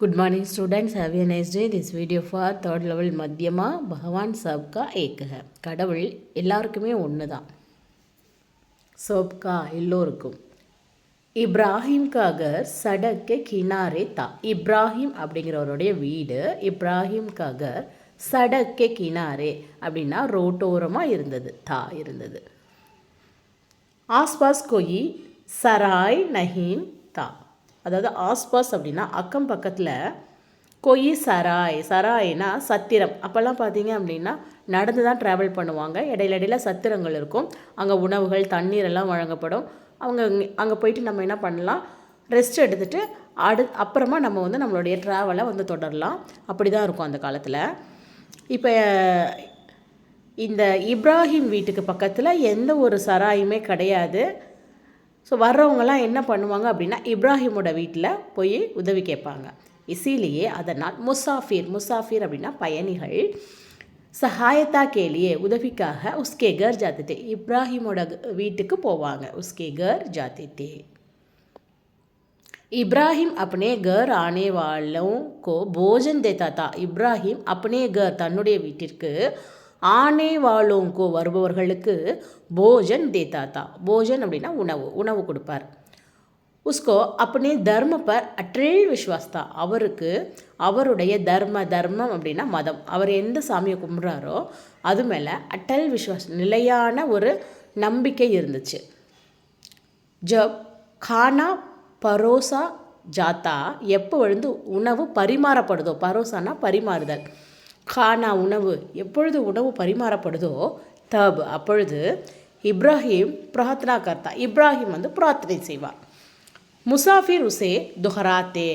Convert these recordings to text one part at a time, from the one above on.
Good morning students, have a nice day. This video for third level மத்தியமா பகவான் சப்கா ஏக் है. கடவுள் எல்லாருக்குமே ஒன்று தான். சப்கா எல்லோருக்கும். இப்ராஹிம் கா கர் சடக் கே கினாரே தா. இப்ராஹிம் அப்படிங்கிறவருடைய வீடு இப்ராஹிம் கா கர் சடக் கே கினாரே அப்படின்னா ரோட்டோரமாக இருந்தது இருந்தது. ஆஸ்பாஸ் கோயி சராய் நஹீன் தா. அதாவது ஆஸ்பாஸ் அப்படின்னா அக்கம் பக்கத்தில் கொய் சராய்னா சத்திரம். அப்போல்லாம் பார்த்தீங்க அப்படின்னா நடந்து தான் ட்ராவல் பண்ணுவாங்க. இடையில சத்திரங்கள் இருக்கும். அங்கே உணவுகள் தண்ணீர் எல்லாம் வழங்கப்படும். அங்கே போயிட்டு நம்ம என்ன பண்ணலாம், ரெஸ்ட் எடுத்துகிட்டு அப்புறமா நம்ம நம்மளுடைய ட்ராவலை தொடரலாம். அப்படி தான் இருக்கும் அந்த காலத்தில். இப்போ இந்த இப்ராஹிம் வீட்டுக்கு பக்கத்தில் எந்த ஒரு சராயுமே கிடையாது. ஸோ வர்றவங்கலாம் என்ன பண்ணுவாங்க அப்படின்னா இப்ராஹிமோட வீட்டில் போய் உதவி கேட்பாங்க. இசிலேயே அதனால் முசாஃபிர் அப்படின்னா பயணிகள் சஹாயத்தா கேலியே உதவிக்காக உஸ்கே கர் ஜாத்தித்தே இப்ராஹிமோட வீட்டுக்கு போவாங்க. உஸ்கே கர் ஜாத்தித்தே. இப்ராஹிம் अपने घर आने वालों को भोजन देता था. இப்ராஹிம் अपने घर தன்னுடைய வீட்டிற்கு ஆனே வாலோங்கோ வருபவர்களுக்கு போஜன் தேத்தாத்தா. போஜன் அப்படின்னா உணவு கொடுப்பார். உஸ்கோ அப்பனே தர்ம பர் அட்டல் விஸ்வாஸ்தா. அவருக்கு அவருடைய தர்மம் அப்படின்னா மதம். அவர் எந்த சாமியை கும்பிட்றாரோ அது மேலே அட்டல் விஸ்வாஸ் நிலையான ஒரு நம்பிக்கை இருந்துச்சு. ஜப் கானா பரோசா ஜாத்தா எப்போ உணவு பரிமாறப்படுதோ, பரோசானா பரிமாறுதல், கானா உணவு எப்பொழுது உணவு பரிமாறப்படுதோ தப் அப்பொழுது இப்ராஹிம் பிரார்த்தனா கர்த்தா இப்ராஹிம் பிரார்த்தனை செய்வார். முசாஃபிர் உசே துஹராத்தே.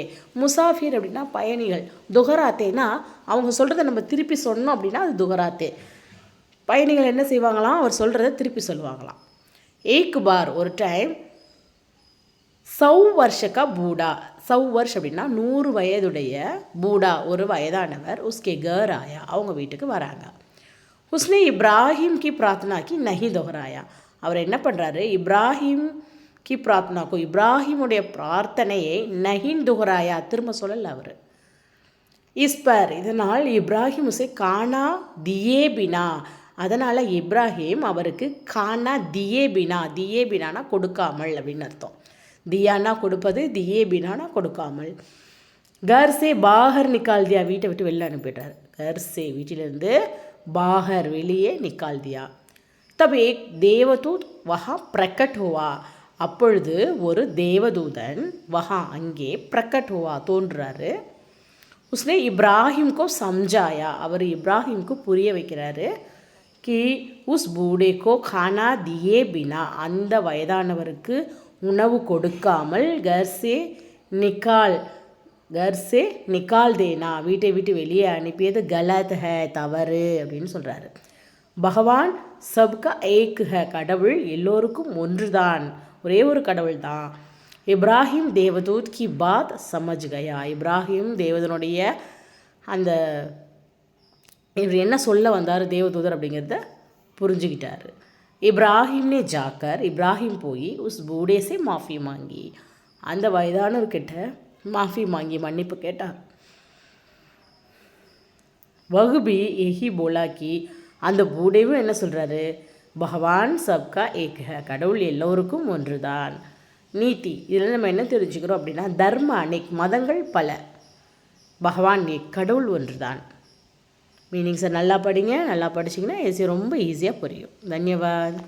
முசாஃபிர் அப்படின்னா பயணிகள். துஹராத்தேனா அவங்க சொல்கிறத நம்ம திருப்பி சொன்னோம் அப்படின்னா அது துஹராத்தே. பயணிகள் என்ன செய்வாங்களாம், அவர் சொல்கிறத திருப்பி சொல்லுவாங்களாம். ஏக் பார் ஒரு டைம் 100 வருஷக்கா பூடா. 100 வருஷம் அப்படின்னா 100 வயதுடைய பூடா ஒரு வயதானவர் உஸ்கே கர் ஆயா அவங்க வீட்டுக்கு வராங்க. உஸ்னே இப்ராஹிம் கி பிரார்த்தனா கி நஹி தொஹராயா. அவர் என்ன பண்ணுறாரு, இப்ராஹிம் கி பிரார்த்தனாக்கோ இப்ராஹிமுடைய பிரார்த்தனையை நஹின் துஹராயா திரும்ப சொல்லலை அவர். இஸ்பர் இதனால் இப்ராஹிம் உசே கானா தியே பினா. அதனால் இப்ராஹிம் அவருக்கு கானா தியே பினானா கொடுக்காமல் அப்படின்னு அர்த்தம். தியானா கொடுப்பது, தியே பினானா கொடுக்காமல். கர்சே பாகர் நிக்கால் தியா வீட்டை விட்டு வெளில அனுப்பிடுறார். கர்சே வீட்டிலிருந்து பாகர் வெளியே நிக்கால் தியா. தப் ஏக் தேவதூத் வஹா பிரகட் ஹுவா. அப்பொழுது ஒரு தேவதூதன் வஹா அங்கே பிரகட் ஹுவா தோன்றுறாரு. உஸ்னே இப்ராஹிம்கோ சம்ஜாயா அவர் இப்ராஹிம்க்கு புரிய வைக்கிறாரு. கி உஸ் பூடேக்கோ கானா தியே பினா அந்த வயதானவருக்கு உணவு கொடுக்காமல் கர்சே நிக்கால் தேனா வீட்டை விட்டு வெளியே அனுப்பியது கலத் ஹே தவறு அப்படின்னு சொல்கிறாரு. பகவான் சப்கா ஏக் ஹே கடவுள் எல்லோருக்கும் ஒன்றுதான், ஒரே ஒரு கடவுள் தான். இப்ராஹிம் தேவதூத் கி பாத் சமஜ் கயா. இப்ராஹிம் தேவதனுடைய அந்த இவர் என்ன சொல்ல வந்தார் தேவதூதர் அப்படிங்கிறத புரிஞ்சுக்கிட்டார். இப்ராஹிம் நே ஜாக்கர் இப்ராஹிம் போய் உஸ் பூடே சே மாஃபி மாங்கி அந்த வயதானவர்கிட்ட மாஃபி மாங்கி மன்னிப்பு கேட்டார். வகுபி எஹி போலாக்கி அந்த பூடேவும் என்ன சொல்கிறாரு, பகவான் சப்கா ஏக் ஹே கடவுள் எல்லோருக்கும் ஒன்று தான். நீதி இதில் நம்ம என்ன தெரிஞ்சுக்கிறோம் அப்படின்னா தர்ம அனைக் மதங்கள் பல, பகவான் ஏக் கடவுள் ஒன்று தான். மீனிங்ஸை நல்லா படிங்க. நல்லா படிச்சிங்கன்னா ரொம்ப ஈஸியாக புரியும். தன்யவாத்.